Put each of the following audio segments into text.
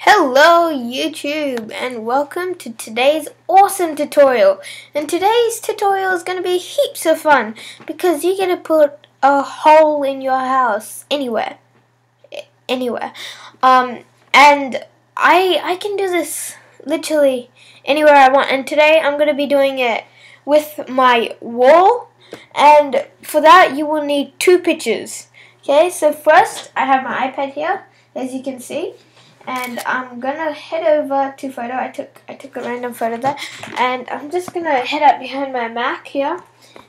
Hello YouTube and welcome to today's awesome tutorial. And today's tutorial is going to be heaps of fun because you're going to put a hole in your house anywhere. And I can do this literally anywhere I want, and today I'm going to be doing it with my wall, and for that you will need two pictures. Okay, so first I have my iPad here, as you can see. And I'm gonna head over to photo. I took a random photo there, and I'm just gonna head up behind my Mac here,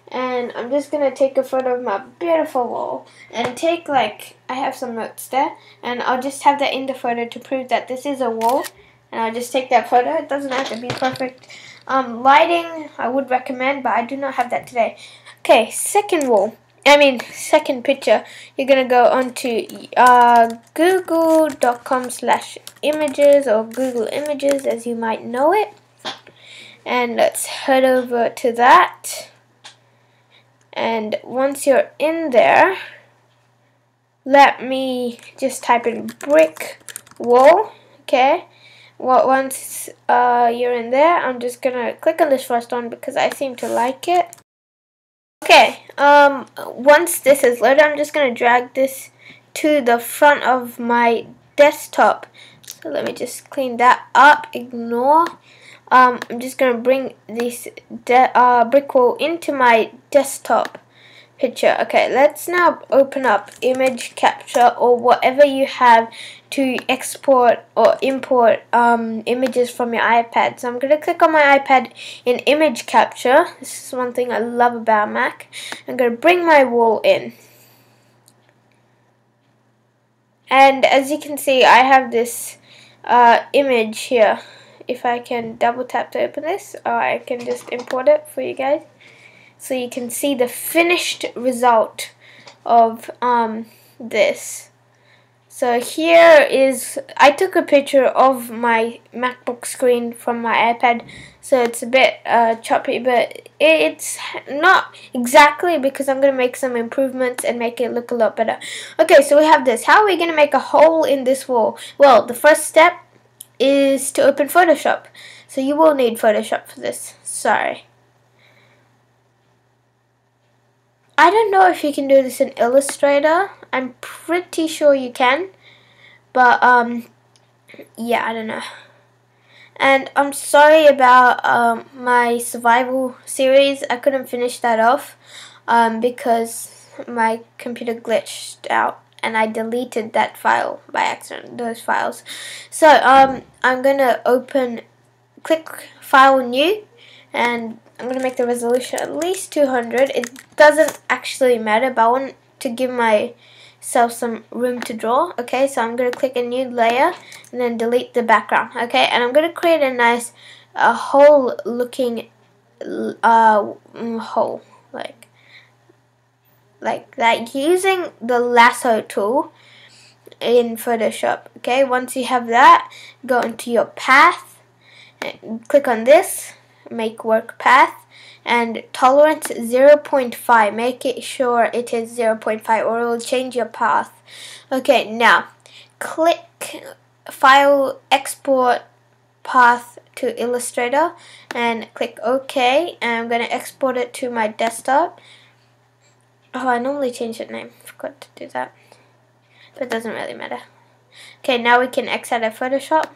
and I'm just gonna take a photo of my beautiful wall and take I have some notes there, and I'll just have that in the photo to prove that this is a wall, and I'll just take that photo. It doesn't have to be perfect. Lighting I would recommend, but I do not have that today. Okay, second picture, you're going to go onto google.com/images or Google Images as you might know it. And let's head over to that. And once you're in there, let me just type in brick wall. Okay. Well, once you're in there, I'm just going to click on this first one because I seem to like it. Okay, once this is loaded, I'm just going to drag this to the front of my desktop. So let me just clean that up, ignore. I'm just going to bring this brick wall into my desktop picture. Okay, let's now open up image capture or whatever you have to export or import images from your iPad. So I'm going to click on my iPad in image capture. This is one thing I love about Mac. I'm going to bring my wall in. And as you can see, I have this image here. If I can double tap to open this, or I can just import it for you guys. So you can see the finished result of this. So here is, I took a picture of my MacBook screen from my iPad, so it's a bit choppy, but it's not exactly, because I'm going to make some improvements and make it look a lot better. Okay, so we have this. How are we going to make a hole in this wall? Well, the first step is to open Photoshop. So you will need Photoshop for this. Sorry. I don't know if you can do this in Illustrator. I'm pretty sure you can. But, yeah, I don't know. And I'm sorry about my survival series. I couldn't finish that off because my computer glitched out and I deleted that file by accident, those files. So, I'm going to click File New, and I'm going to make the resolution at least 200. It doesn't actually matter, but I want to give myself some room to draw. Okay, so I'm going to click a new layer and then delete the background. Okay, and I'm going to create a nice hole looking hole like that using the lasso tool in Photoshop. Okay, once you have that, go into your path and click on this, make work path, and tolerance 0.5. Make it sure it is 0.5 or it will change your path. Okay, now click File, Export Path to Illustrator, and click OK. And I'm going to export it to my desktop. Oh, I normally change the name. Forgot to do that. But it doesn't really matter. Okay, now we can exit out of Photoshop.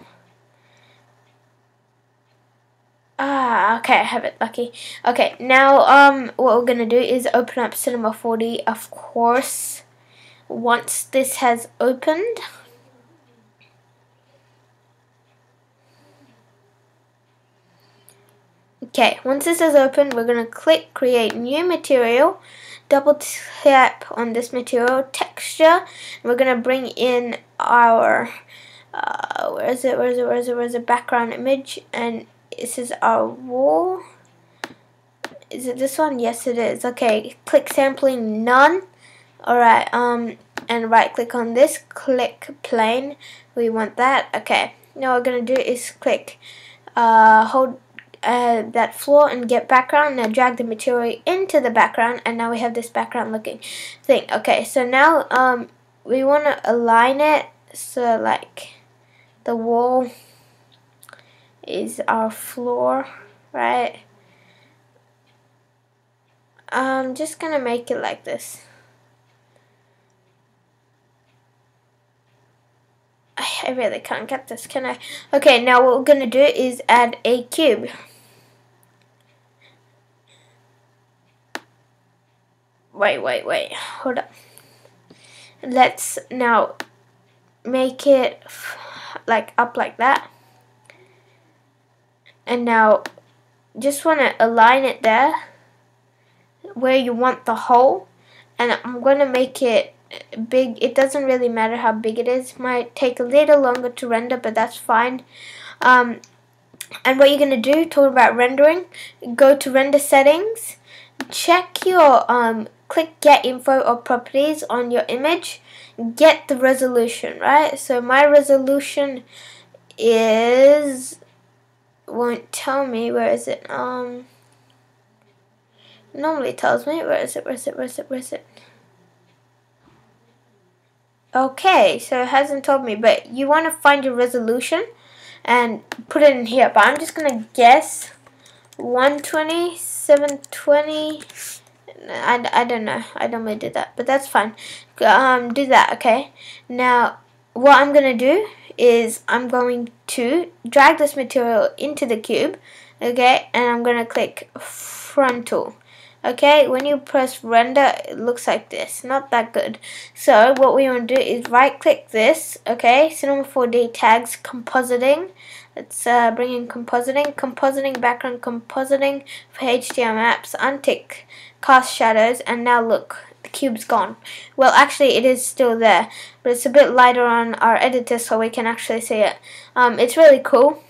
Okay, I have it, lucky. Okay, now what we're gonna do is open up Cinema 4D, of course. Once this has opened, okay, once this is opened, we're gonna click Create New Material, double tap on this material, texture, and we're gonna bring in our where's it, background image, and this is our wall. Is it this one? Yes, it is. Okay, click sampling none. Alright, and right click on this, click plane. We want that. Okay, now what we're gonna do is click hold that floor and get background. Now drag the material into the background, and now we have this background looking thing. Okay, so now we want to align it so like the wall is our floor, right? I'm just gonna make it like this. I really can't get this, can I? Okay, now what we're gonna do is add a cube. Wait, hold up. Let's now make it like up like that. And now just want to align it there where you want the hole, and I'm going to make it big. It doesn't really matter how big it is. It might take a little longer to render, but that's fine. And what you're going to do, talk about rendering, go to render settings, check your click get info or properties on your image, get the resolution, right? So my resolution is, won't tell me, where is it? Normally tells me, where is it? Okay, so it hasn't told me, but you want to find your resolution and put it in here. But I'm just gonna guess 120, 720. I don't know. I normally do that, but that's fine. Do that, okay? Now, what I'm gonna do is I'm going to drag this material into the cube, okay? And I'm gonna click frontal. Okay, when you press render, it looks like this. Not that good. So what we want to do is right click this, okay, Cinema 4D tags, compositing. Let's bring in compositing, background compositing for HDR maps, untick cast shadows, and now look, the cube's gone. Well, actually it is still there, but it's a bit lighter on our editor so we can actually see it. It's really cool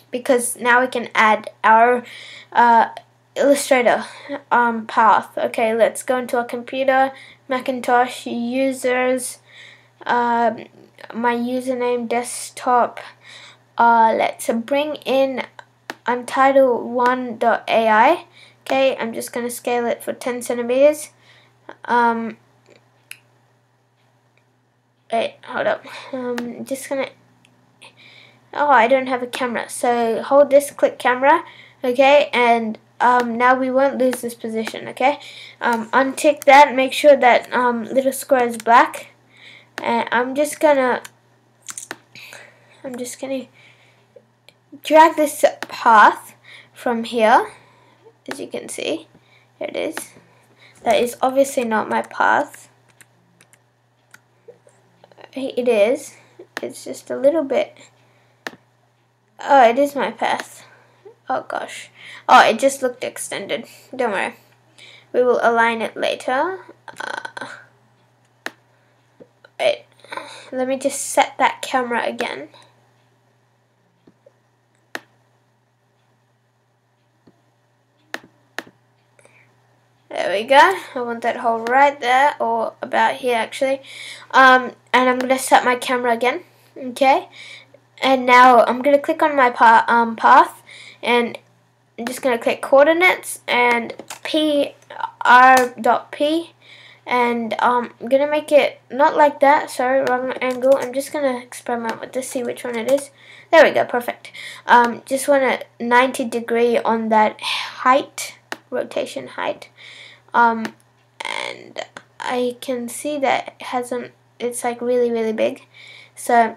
because now we can add our Illustrator path. Okay, let's go into our computer, Macintosh, users, my username, desktop. Let's bring in untitled1.ai. Okay, I'm just going to scale it for 10 centimeters. Wait, hold up. Just going to... Oh, I don't have a camera. So hold this, click camera. Okay, and now we won't lose this position, okay? Untick that, make sure that little square is black. And I'm just gonna drag this path from here, as you can see. Here it is. That is obviously not my path. It is. It's just a little bit. Oh, it is my path. Oh gosh. Oh, it just looked extended. Don't worry. We will align it later. Wait. Let me just set that camera again. There we go. I want that hole right there, or about here actually. And I'm gonna set my camera again. Okay. And now I'm gonna click on my path, and I'm just gonna click coordinates and r.p, and I'm gonna make it not like that. Sorry, wrong angle. I'm just gonna experiment with this, see which one it is. There we go, perfect. Just want a 90-degree on that height, rotation height. And I can see that it hasn't. It's like really big. So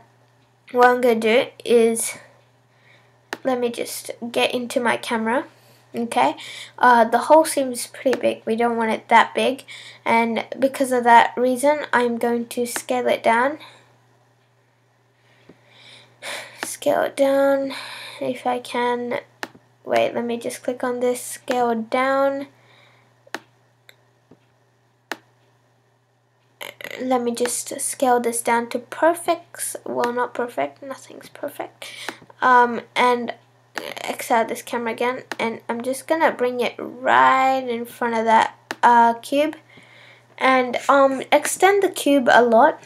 what I'm gonna do is, let me just get into my camera. Okay, the hole seems pretty big. We don't want it that big, and because of that reason, I'm going to scale it down. Scale it down if I can. Wait, let me just click on this. Scale down. Let me just scale this down to perfect. Well, not perfect. Nothing's perfect. And X out this camera again, and I'm just gonna bring it right in front of that cube, and extend the cube a lot,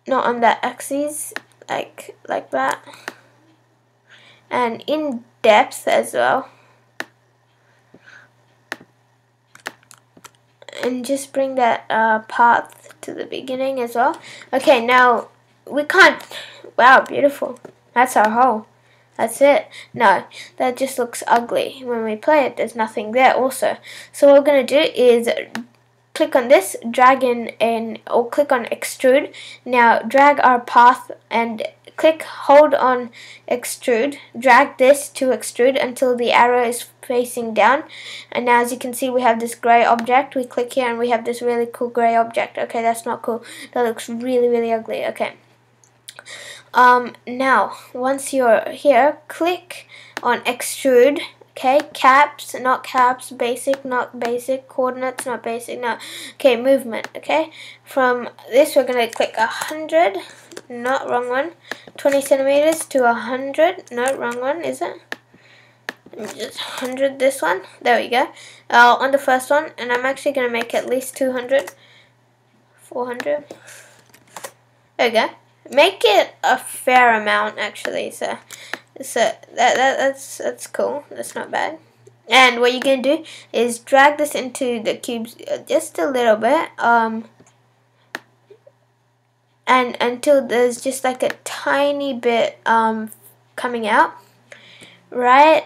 not on that axis, like that, and in depth as well, and just bring that path to the beginning as well. Okay, now we can't. Wow, beautiful. That's our hole. That's it. No, that just looks ugly. When we play it, there's nothing there also. So what we're going to do is click on this, drag in, or click on extrude. Now drag our path and hold on extrude. Drag this to extrude until the arrow is facing down. And now as you can see, we have this gray object. We click here and we have this really cool gray object. Okay, that's not cool. That looks really, really ugly. Okay. Now, once you're here, click on extrude, okay, caps, not caps, basic, not basic, coordinates, not basic, no, okay, movement, okay, from this we're going to click 100, not wrong one, 20 centimeters to 100, no, wrong one, is it? Just 100 this one, there we go, on the first one, and I'm actually going to make at least 200, 400, there we go. Make it a fair amount actually, so that's cool. That's not bad. And what you're gonna do is drag this into the cubes just a little bit, and until there's just like a tiny bit coming out. Right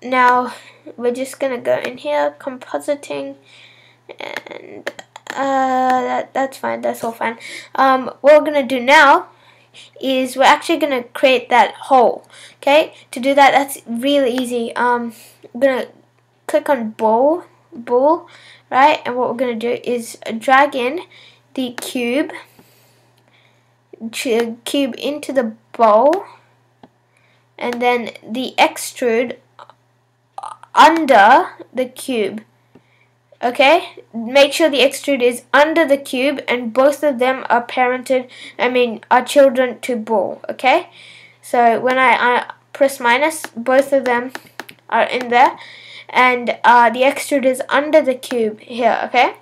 now, we're just gonna go in here, compositing, and that's fine. That's all fine. What we're gonna do now is we're actually going to create that hole. Okay, to do that, that's really easy. I'm going to click on bool, right, and what we're going to do is drag in the cube into the bowl, and then the extrude under the cube. Okay, make sure the extrude is under the cube and both of them are are children to bool. Okay, so when I press minus, both of them are in there, and the extrude is under the cube here. Okay,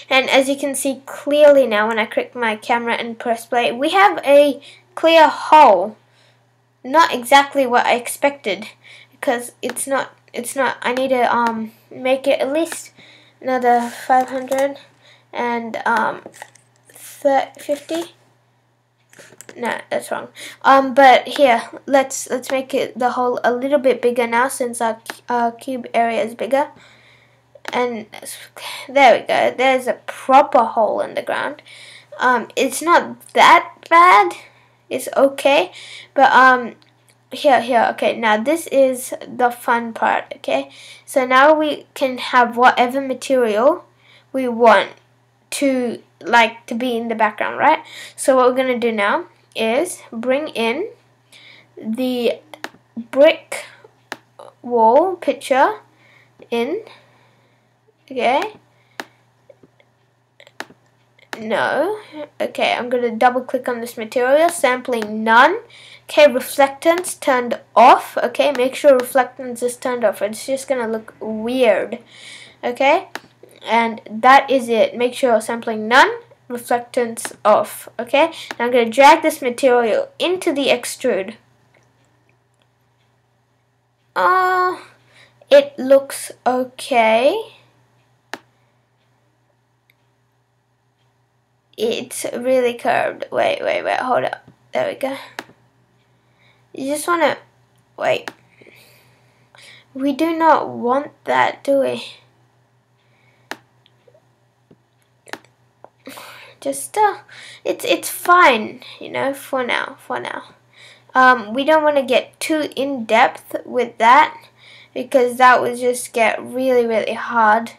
and as you can see clearly now when I click my camera and press play, we have a clear hole. Not exactly what I expected, because it's not. I need to make it at least another 500 and 50. No, that's wrong. But here, let's make it the hole a little bit bigger now, since our cube area is bigger. And there we go. There's a proper hole in the ground. It's not that bad. It's okay, but here, okay, now this is the fun part. Okay, so now we can have whatever material we want to be in the background, right? So what we're gonna do now is bring in the brick wall picture in. Okay, no, okay, I'm gonna double click on this material, sampling none. Okay, reflectance turned off. Okay, make sure reflectance is turned off. It's just gonna look weird. Okay, and that is it. Make sure sampling none, reflectance off. Okay, now I'm gonna drag this material into the extrude. It looks okay. It's really curved. Wait, hold up. There we go. You just want to wait. We do not want that, do we? Just it's fine, you know, for now. We don't want to get too in depth with that, because that would just get really, really hard.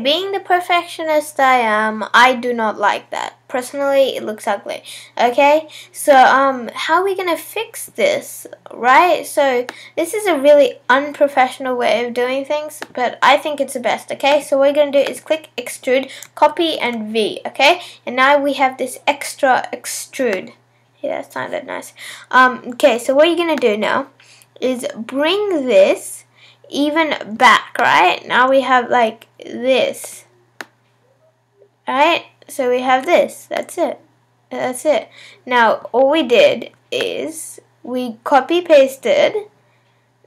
Being the perfectionist I am, I do not like that. Personally, it looks ugly. Okay, so how are we gonna fix this, right? So this is a really unprofessional way of doing things, but I think it's the best. Okay, so what we're gonna do is click extrude, copy, and V. Okay, and now we have this extra extrude. Yeah, that sounded nice. Okay, so what you're gonna do now is bring this even back, right? Now we have like this, right? So we have this. That's it. Now all we did is we copy pasted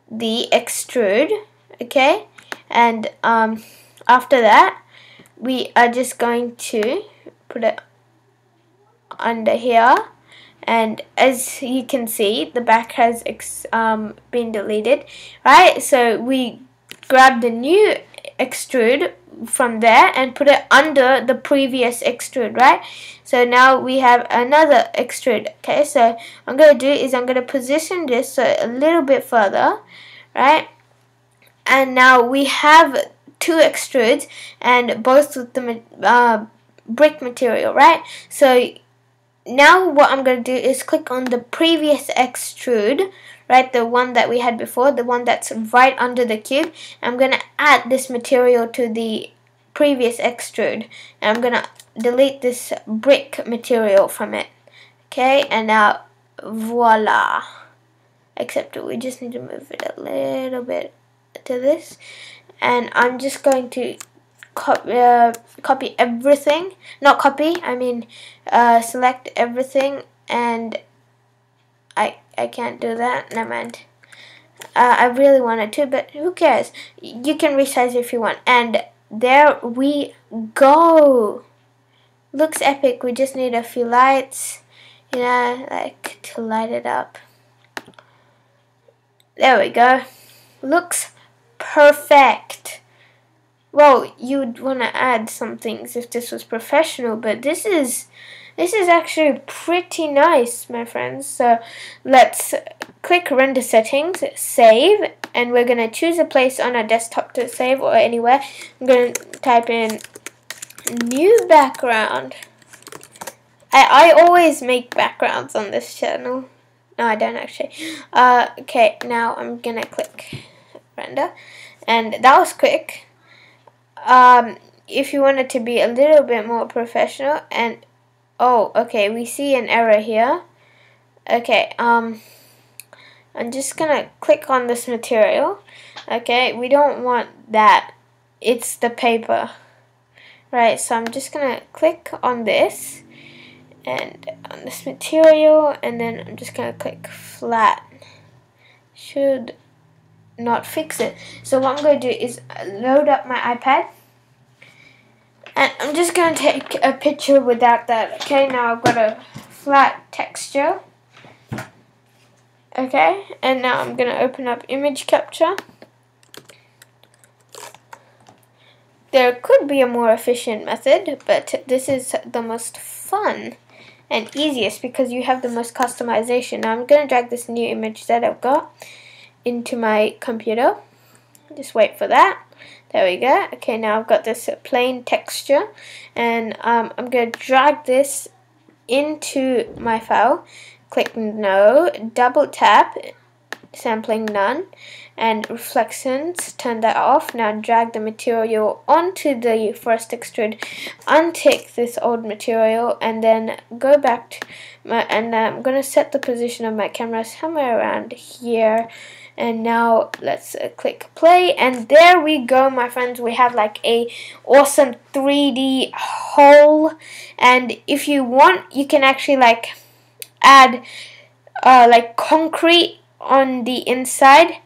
the extrude, okay, and after that we are just going to put it under here, and as you can see, the back has been deleted, right? So we grab the new extrude from there and put it under the previous extrude, right? So now we have another extrude. Okay, so what I'm going to do is I'm going to position this so a little bit further, right? And now we have two extrudes, and both with the brick material, right? So now what I'm going to do is click on the previous extrude, right, the one that we had before, the one that's right under the cube. I'm going to add this material to the previous extrude, and I'm going to delete this brick material from it. Okay, and now voila, except we just need to move it a little bit to this, and I'm just going to copy everything, not copy, I mean select everything, and I can't do that, never mind. I really wanted to, but who cares, you can resize if you want, and there we go. Looks epic. We just need a few lights, you know, like to light it up. There we go. Looks perfect. Well, you would want to add some things if this was professional, but this is actually pretty nice, my friends. So let's click render settings, save, and we're going to choose a place on our desktop to save, or anywhere. I'm going to type in new background. I always make backgrounds on this channel. No, I don't actually. Okay, now I'm going to click render, and that was quick. If you want it to be a little bit more professional, and oh, okay, we see an error here. Okay, I'm just gonna click on this material. Okay, we don't want that, it's the paper, right? So I'm just gonna click on this and on this material, and then I'm just gonna click flat. Should not fix it. So what I'm going to do is load up my iPad, and I'm just going to take a picture without that. Okay, now I've got a flat texture. Okay, and now I'm going to open up image capture. There could be a more efficient method, but this is the most fun and easiest because you have the most customization. Now I'm going to drag this new image that I've got into my computer. Just wait for that. There we go. Okay, now I've got this plain texture, and I'm going to drag this into my file. Click no, double tap, sampling none, and reflections, turn that off. Now drag the material onto the first extrude, untick this old material, and then go back to my, and I'm going to set the position of my camera somewhere around here. And now let's click play, and there we go, my friends. We have like a awesome 3D hole, and if you want, you can actually like add like concrete on the inside,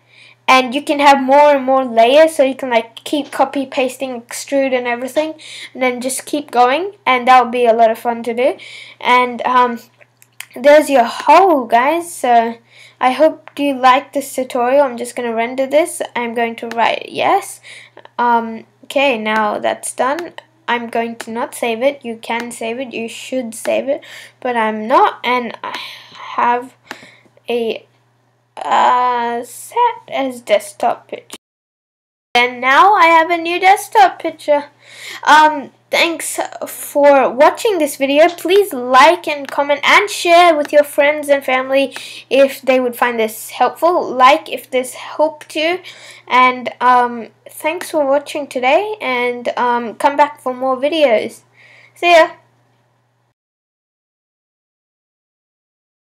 and you can have more and more layers, so you can like keep copy pasting, extrude and everything, and then just keep going, and that would be a lot of fun to do. And there's your hole, guys. So I hope you like this tutorial. I'm just going to render this. I'm going to write yes. Okay, now that's done. I'm going to not save it. You can save it. You should save it. But I'm not. And I have a set as desktop picture. And now I have a new desktop picture. Thanks for watching this video. Please like and comment and share with your friends and family if they would find this helpful. Like if this helped you. And thanks for watching today, and come back for more videos. See ya.